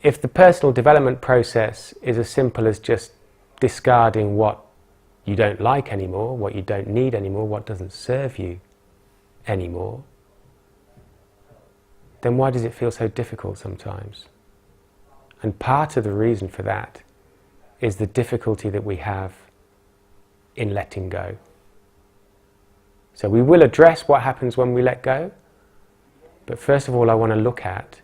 if the personal development process is as simple as just discarding what you don't like anymore, what you don't need anymore, what doesn't serve you anymore, then why does it feel so difficult sometimes? And part of the reason for that is the difficulty that we have in letting go. So we will address what happens when we let go, but first of all I want to look at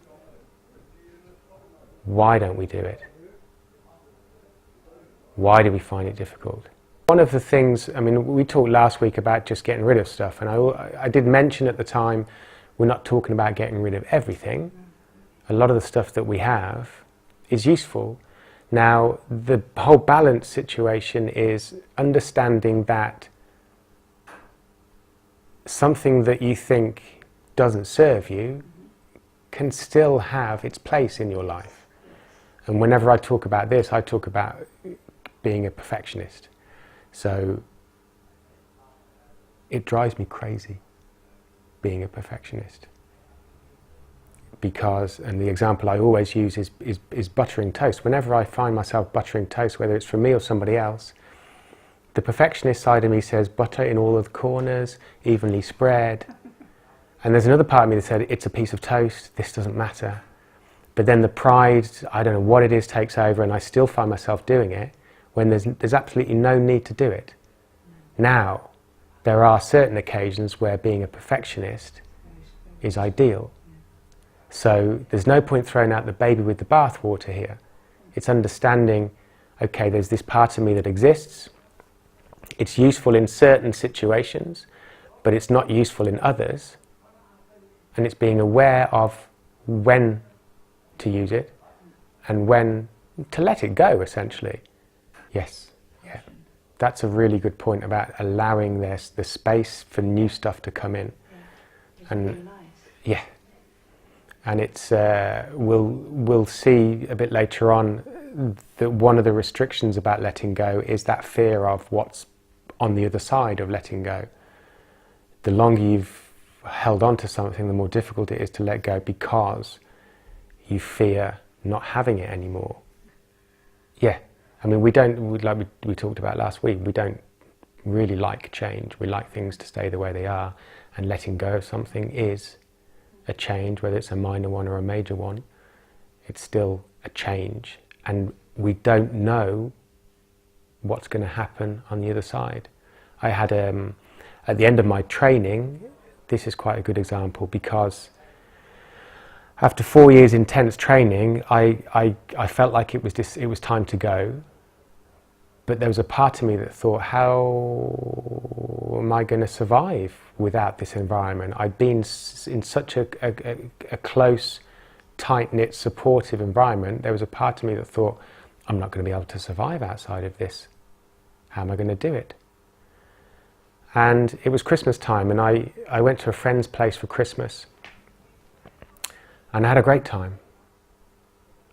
why don't we do it? Why do we find it difficult? One of the things, I mean, we talked last week about just getting rid of stuff, and I did mention at the time, we're not talking about getting rid of everything. A lot of the stuff that we have is useful. Now, the whole balance situation is understanding that something that you think doesn't serve you can still have its place in your life. And whenever I talk about this, I talk about being a perfectionist. So it drives me crazy being a perfectionist. Because, and the example I always use is buttering toast. Whenever I find myself buttering toast, whether it's for me or somebody else, the perfectionist side of me says butter in all of the corners, evenly spread. And there's another part of me that said it's a piece of toast, this doesn't matter. But then the pride, I don't know what it is, takes over, and I still find myself doing it when there's absolutely no need to do it. Now, there are certain occasions where being a perfectionist is ideal. So there's no point throwing out the baby with the bathwater here. It's understanding, okay, there's this part of me that exists. It's useful in certain situations, but it's not useful in others. And it's being aware of when to use it and when to let it go, essentially. Yes, yeah. That's a really good point about allowing the space for new stuff to come in. It's really nice. Yeah. And it's, we'll see a bit later on that one of the restrictions about letting go is that fear of what's on the other side of letting go. The longer you've held on to something, the more difficult it is to let go because you fear not having it anymore. Yeah, I mean, like we talked about last week, we don't really like change. We like things to stay the way they are, and letting go of something is a change, whether it's a minor one or a major one. It's still a change, and we don't know what's going to happen on the other side. I had, at the end of my training, this is quite a good example, because after 4 years intense training, I felt like it was time to go. But there was a part of me that thought, how am I going to survive without this environment? I'd been in such a close, tight-knit, supportive environment. There was a part of me that thought, I'm not going to be able to survive outside of this. How am I going to do it? And it was Christmas time, and I went to a friend's place for Christmas. And I had a great time.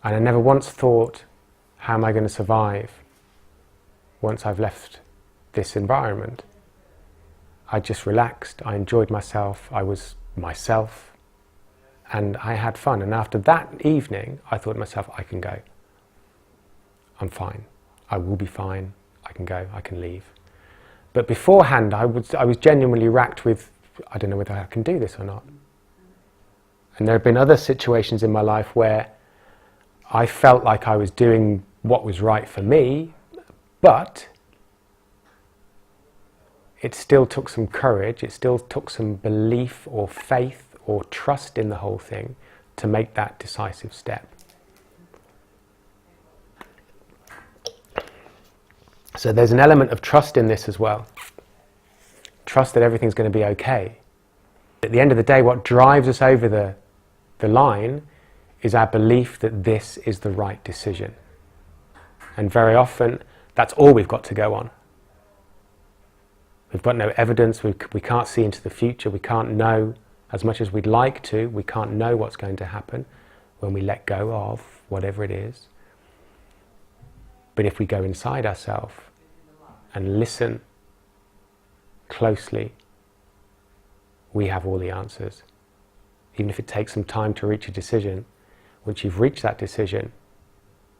And I never once thought, how am I going to survive once I've left this environment? I just relaxed, I enjoyed myself, I was myself, and I had fun. And after that evening, I thought to myself, I can go. I'm fine. I will be fine. I can go, I can leave. But beforehand, I was genuinely racked with, I don't know whether I can do this or not. And there have been other situations in my life where I felt like I was doing what was right for me, but it still took some courage, it still took some belief or faith or trust in the whole thing to make that decisive step. So there's an element of trust in this as well. Trust that everything's going to be okay. At the end of the day, what drives us over the line is our belief that this is the right decision. And very often, that's all we've got to go on. We've got no evidence, we can't see into the future, we can't know as much as we'd like to, we can't know what's going to happen when we let go of whatever it is. But if we go inside ourselves and listen closely, we have all the answers. Even if it takes some time to reach a decision, once you've reached that decision,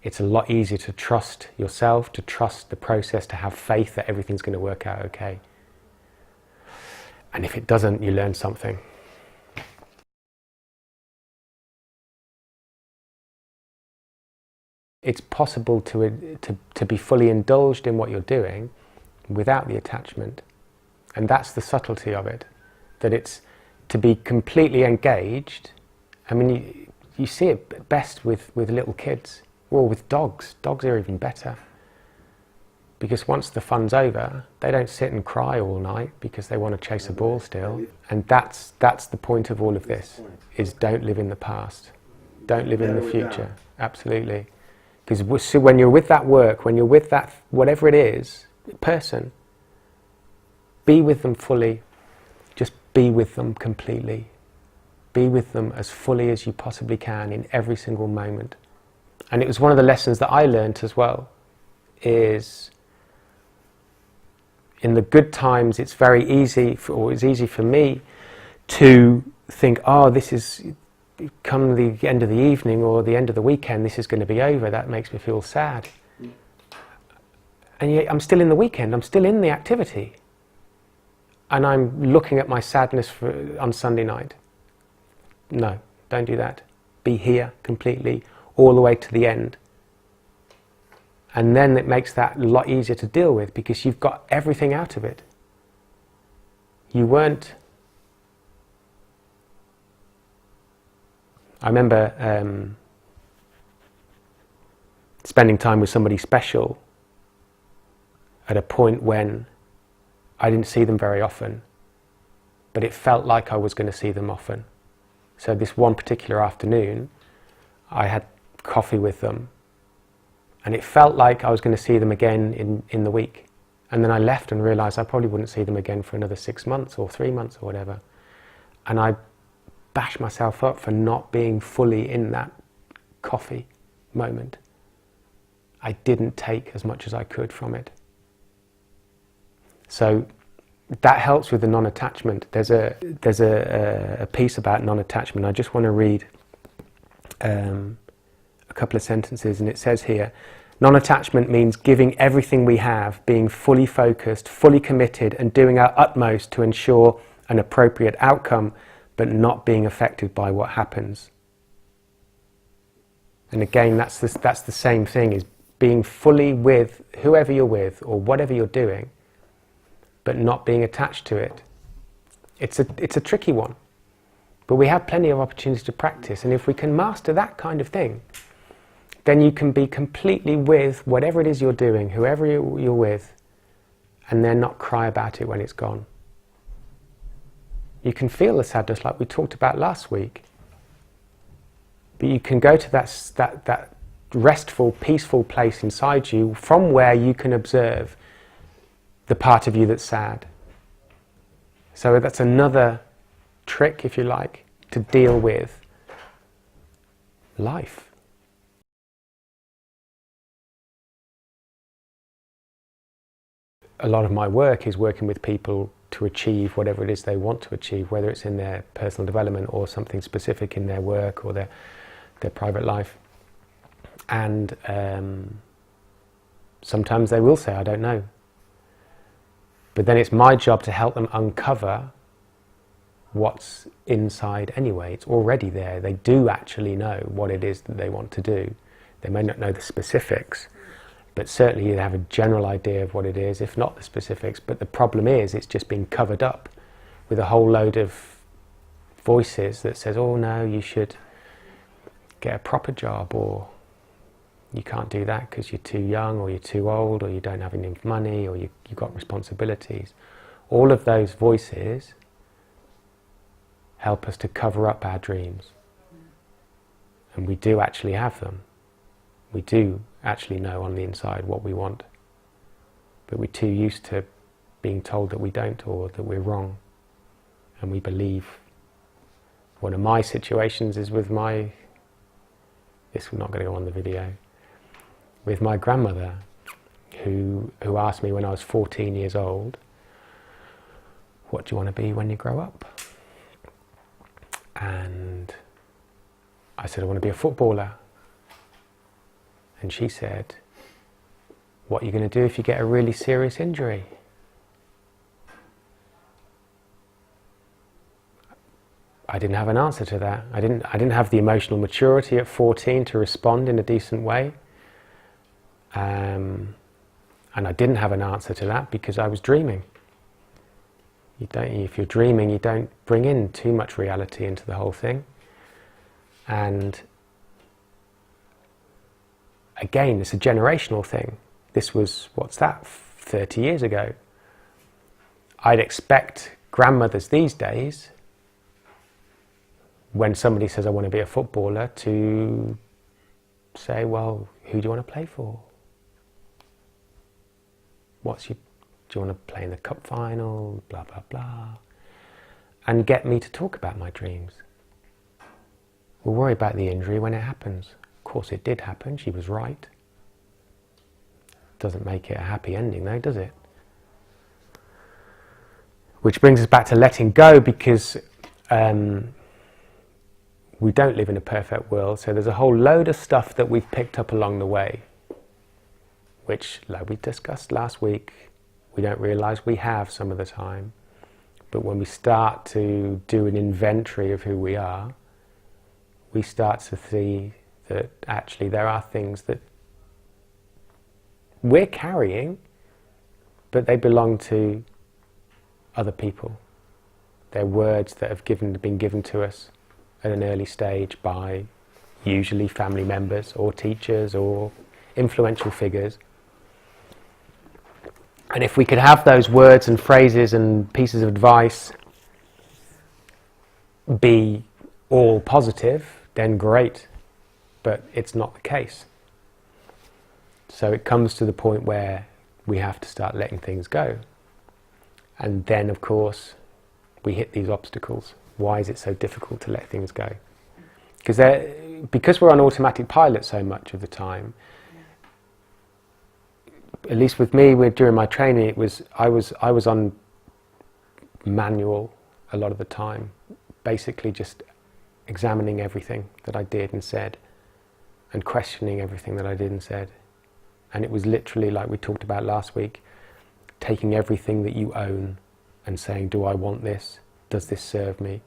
it's a lot easier to trust yourself, to trust the process, to have faith that everything's going to work out okay. And if it doesn't, you learn something. It's possible to be fully indulged in what you're doing without the attachment. And that's the subtlety of it, that it's to be completely engaged. I mean, you see it best with little kids, or with dogs. Dogs are even better. Because once the fun's over, they don't sit and cry all night because they want to chase a ball still. And that's the point of all of this, is don't live in the past. Don't live in the future. Absolutely. Because when you're with that work, when you're with that, whatever it is, person, be with them fully. Just be with them completely. Be with them as fully as you possibly can in every single moment. And it was one of the lessons that I learned as well, is in the good times it's very easy, or it's easy for me to think, oh, this is, come the end of the evening or the end of the weekend, this is going to be over. That makes me feel sad. And yet I'm still in the weekend, I'm still in the activity. And I'm looking at my sadness on Sunday night. No, don't do that. Be here completely, all the way to the end. And then it makes that a lot easier to deal with, because you've got everything out of it. You weren't... I remember spending time with somebody special at a point when I didn't see them very often, but it felt like I was going to see them often. So this one particular afternoon, I had coffee with them, and it felt like I was going to see them again in the week. And then I left and realised I probably wouldn't see them again for another 6 months or 3 months or whatever. And I bashed myself up for not being fully in that coffee moment. I didn't take as much as I could from it. So that helps with the non-attachment. There's a piece about non-attachment. I just want to read a couple of sentences, and it says here, non-attachment means giving everything we have, being fully focused, fully committed, and doing our utmost to ensure an appropriate outcome, but not being affected by what happens. And again, that's the same thing, is being fully with whoever you're with or whatever you're doing, but not being attached to it. It's a tricky one, but we have plenty of opportunities to practice, and if we can master that kind of thing, then you can be completely with whatever it is you're doing, whoever you're with, and then not cry about it when it's gone. You can feel the sadness like we talked about last week, but you can go to that restful, peaceful place inside you from where you can observe the part of you that's sad. So that's another trick, if you like, to deal with life. A lot of my work is working with people to achieve whatever it is they want to achieve, whether it's in their personal development or something specific in their work or their private life. And sometimes they will say, I don't know. But then it's my job to help them uncover what's inside anyway. It's already there. They do actually know what it is that they want to do. They may not know the specifics, but certainly they have a general idea of what it is, if not the specifics. But the problem is, it's just being covered up with a whole load of voices that says, oh no, you should get a proper job, or you can't do that because you're too young, or you're too old, or you don't have enough money, or you've got responsibilities. All of those voices help us to cover up our dreams. And we do actually have them. We do actually know on the inside what we want. But we're too used to being told that we don't, or that we're wrong. And we believe. One of my situations is with this is not going to go on the video, with my grandmother, who asked me when I was 14 years old, what do you want to be when you grow up? And I said, I want to be a footballer. And she said, what are you going to do if you get a really serious injury? I didn't have an answer to that. I didn't have the emotional maturity at 14 to respond in a decent way. And I didn't have an answer to that because I was dreaming. If you're dreaming, you don't bring in too much reality into the whole thing. And again, it's a generational thing. This was, 30 years ago. I'd expect grandmothers these days, when somebody says, I want to be a footballer, to say, well, who do you want to play for? Do you want to play in the cup final? Blah, blah, blah. And get me to talk about my dreams. We'll worry about the injury when it happens. Of course it did happen, she was right. Doesn't make it a happy ending though, does it? Which brings us back to letting go, because we don't live in a perfect world, so there's a whole load of stuff that we've picked up along the way, which, like we discussed last week, we don't realise we have some of the time. But when we start to do an inventory of who we are, we start to see that actually there are things that we're carrying, but they belong to other people. They're words that have been given to us at an early stage by usually family members or teachers or influential figures. And if we could have those words and phrases and pieces of advice be all positive, then great. But it's not the case. So it comes to the point where we have to start letting things go. And then, of course, we hit these obstacles. Why is it so difficult to let things go? Because we're on automatic pilot so much of the time. At least with me, during my training, I was on manual a lot of the time, basically just examining everything that I did and said, and questioning everything that I did and said. And it was literally, like we talked about last week, taking everything that you own and saying, do I want this? Does this serve me?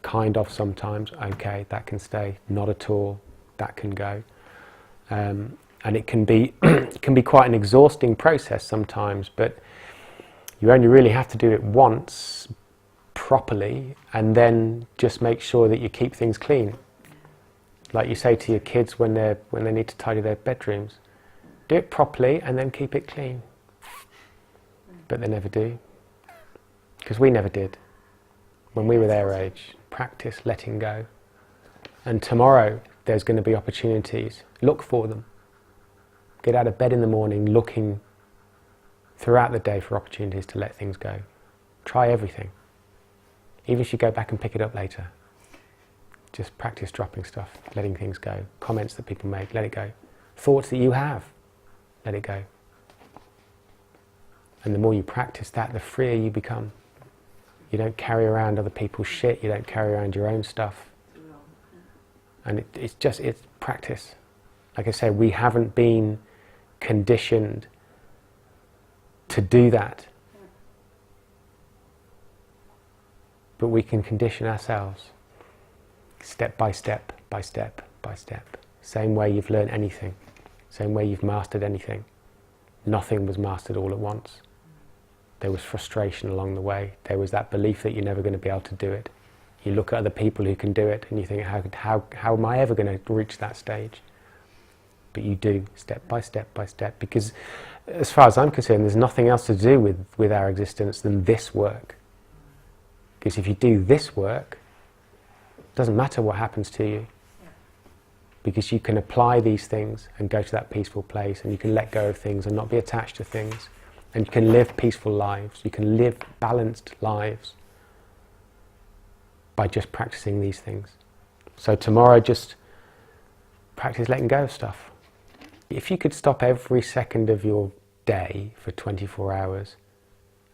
Kind of sometimes, okay, that can stay. Not at all, that can go. And it can be quite an exhausting process sometimes, but you only really have to do it once properly, and then just make sure that you keep things clean. Like you say to your kids when they need to tidy their bedrooms, do it properly and then keep it clean. But they never do, because we never did when we were their age. Practice letting go, and tomorrow there's going to be opportunities. Look for them. Get out of bed in the morning looking throughout the day for opportunities to let things go. Try everything. Even if you go back and pick it up later. Just practice dropping stuff, letting things go. Comments that people make, let it go. Thoughts that you have, let it go. And the more you practice that, the freer you become. You don't carry around other people's shit, you don't carry around your own stuff. And it's practice. Like I said, we haven't been conditioned to do that. But we can condition ourselves, step by step, by step, by step. Same way you've learned anything, same way you've mastered anything. Nothing was mastered all at once. There was frustration along the way. There was that belief that you're never going to be able to do it. You look at other people who can do it and you think, how am I ever going to reach that stage? But you do, step by step by step, because as far as I'm concerned, there's nothing else to do with our existence than this work. Because if you do this work, it doesn't matter what happens to you. Because you can apply these things and go to that peaceful place, and you can let go of things and not be attached to things. And you can live peaceful lives. You can live balanced lives by just practicing these things. So tomorrow, just practice letting go of stuff. If you could stop every second of your day for 24 hours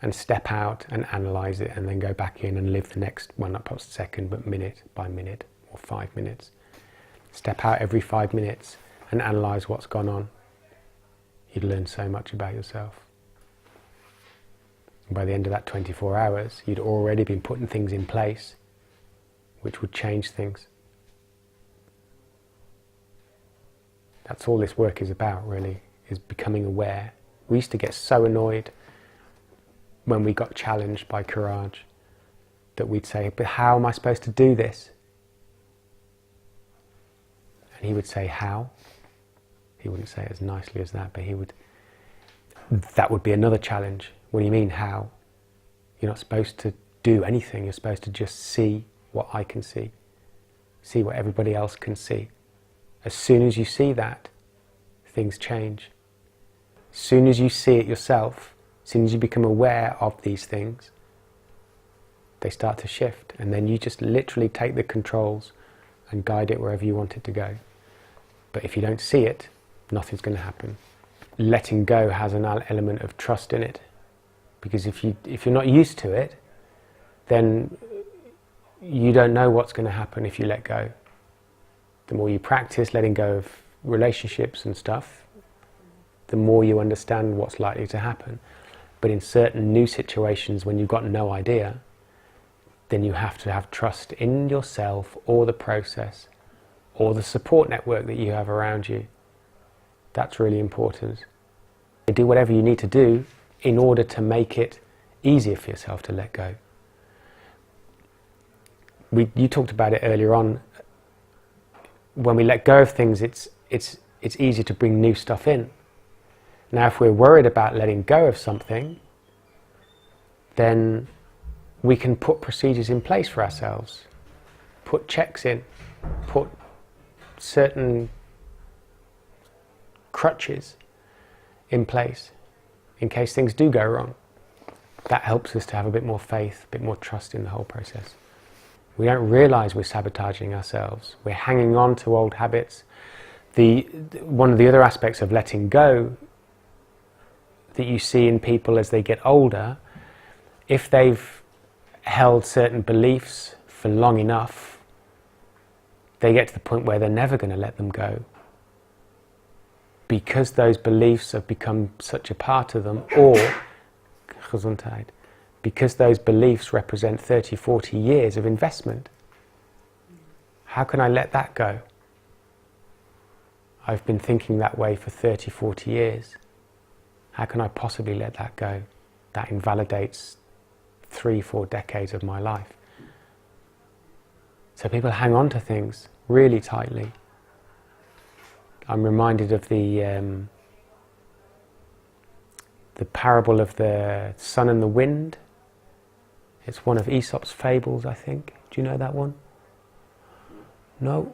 and step out and analyse it and then go back in and live the next, well, not perhaps second, but minute by minute or 5 minutes, Step out every 5 minutes and analyse what's gone on. You'd learn so much about yourself. And by the end of that 24 hours, you'd already been putting things in place which would change things. That's all this work is about, really, is becoming aware. We used to get so annoyed when we got challenged by courage that we'd say, but how am I supposed to do this? And he would say, how? He wouldn't say it as nicely as that, but that would be another challenge. What do you mean, how? You're not supposed to do anything, you're supposed to just see what I can see what everybody else can see. As soon as you see that, things change. As soon as you see it yourself, as soon as you become aware of these things, they start to shift, and then you just literally take the controls and guide it wherever you want it to go. But if you don't see it, nothing's going to happen. Letting go has an element of trust in it, because if you're not used to it, then you don't know what's going to happen if you let go. The more you practice letting go of relationships and stuff, the more you understand what's likely to happen. But in certain new situations when you've got no idea, then you have to have trust in yourself or the process or the support network that you have around you. That's really important. Do whatever you need to do in order to make it easier for yourself to let go. You talked about it earlier on. When we let go of things, it's easy to bring new stuff in. Now, if we're worried about letting go of something, then we can put procedures in place for ourselves, put checks in, put certain crutches in place in case things do go wrong. That helps us to have a bit more faith, a bit more trust in the whole process. We don't realise we're sabotaging ourselves. We're hanging on to old habits. One of the other aspects of letting go that you see in people as they get older, if they've held certain beliefs for long enough, they get to the point where they're never going to let them go. Because those beliefs have become such a part of them, or Gesundheit, because those beliefs represent 30, 40 years of investment. How can I let that go? I've been thinking that way for 30, 40 years. How can I possibly let that go? That invalidates 3, 4 decades of my life. So people hang on to things really tightly. I'm reminded of the parable of the sun and the wind. It's one of Aesop's fables, I think. Do you know that one? No?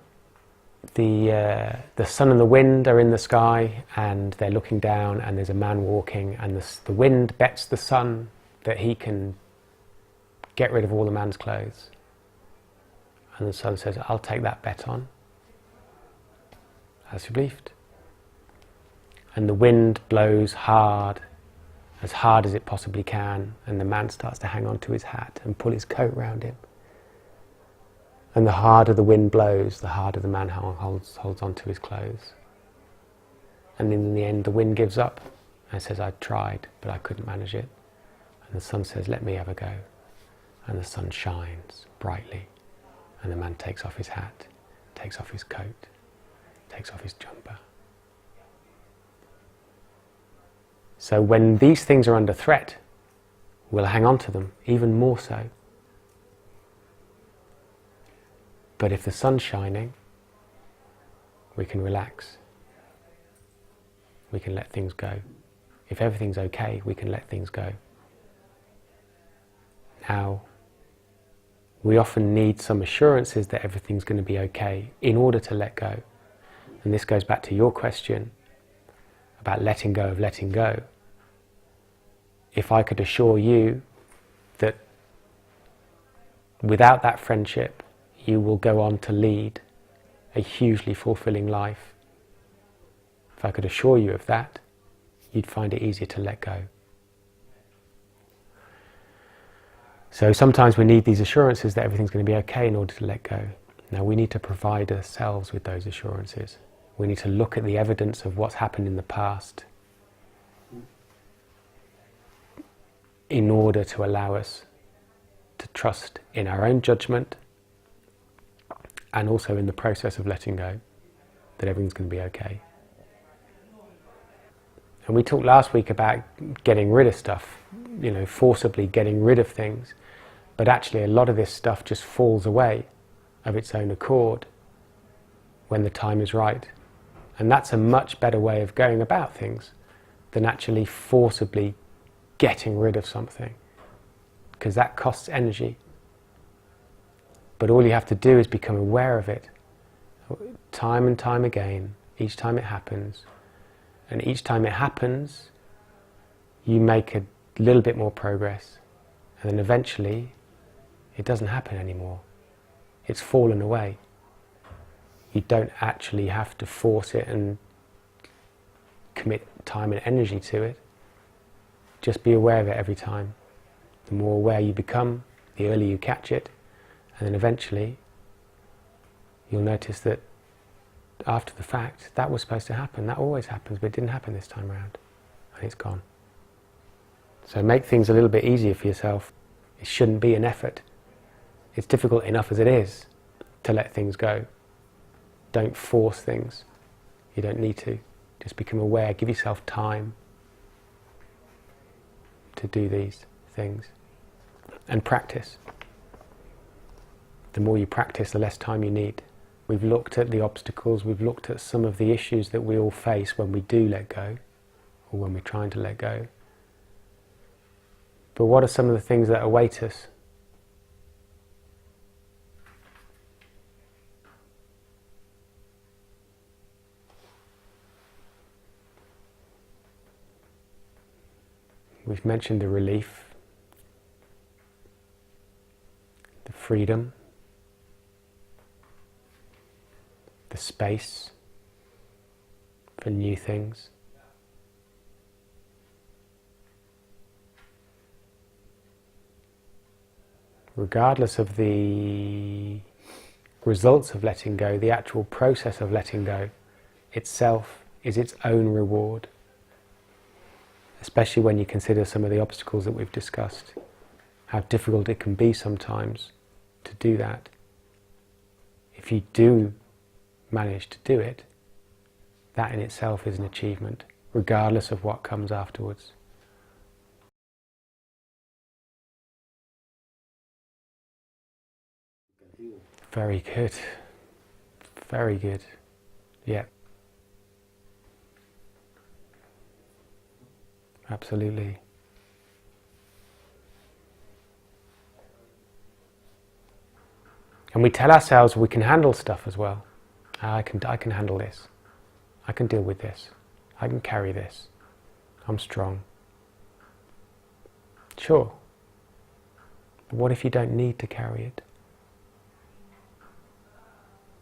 The sun and the wind are in the sky, and they're looking down, and there's a man walking, and the wind bets the sun that he can get rid of all the man's clothes. And the sun says, I'll take that bet on. As he believed. And the wind blows hard as it possibly can, and the man starts to hang on to his hat and pull his coat round him. And the harder the wind blows, the harder the man holds on to his clothes. And in the end, the wind gives up and says, I tried, but I couldn't manage it. And the sun says, let me have a go. And the sun shines brightly, and the man takes off his hat, takes off his coat, takes off his jumper. So when these things are under threat, we'll hang on to them, even more so. But if the sun's shining, we can relax. We can let things go. If everything's okay, we can let things go. Now, we often need some assurances that everything's going to be okay in order to let go. And this goes back to your question about letting go of letting go. If I could assure you that without that friendship, you will go on to lead a hugely fulfilling life. If I could assure you of that, you'd find it easier to let go. So sometimes we need these assurances that everything's going to be okay in order to let go. Now we need to provide ourselves with those assurances. We need to look at the evidence of what's happened in the past in order to allow us to trust in our own judgment and also in the process of letting go that everything's going to be okay. And we talked last week about getting rid of stuff, forcibly getting rid of things, but actually a lot of this stuff just falls away of its own accord when the time is right. And that's a much better way of going about things than actually forcibly getting rid of something, because that costs energy. But all you have to do is become aware of it time and time again, each time it happens. And each time it happens, you make a little bit more progress. And then eventually, it doesn't happen anymore. It's fallen away. You don't actually have to force it and commit time and energy to it. Just be aware of it every time. The more aware you become, the earlier you catch it, and then eventually you'll notice that after the fact, that was supposed to happen. That always happens, but it didn't happen this time around, and it's gone. So make things a little bit easier for yourself. It shouldn't be an effort. It's difficult enough as it is to let things go. Don't force things. You don't need to. Just become aware. Give yourself time to do these things. And practice. The more you practice, the less time you need. We've looked at the obstacles, we've looked at some of the issues that we all face when we do let go, or when we're trying to let go. But what are some of the things that await us? We've mentioned the relief, the freedom, the space for new things. Regardless of the results of letting go, the actual process of letting go itself is its own reward. Especially when you consider some of the obstacles that we've discussed, how difficult it can be sometimes to do that. If you do manage to do it, that in itself is an achievement, regardless of what comes afterwards. Very good. Very good. Yeah. Absolutely. And we tell ourselves we can handle stuff as well. I can handle this. I can deal with this. I can carry this. I'm strong. Sure. But what if you don't need to carry it?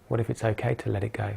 What if it's okay to let it go?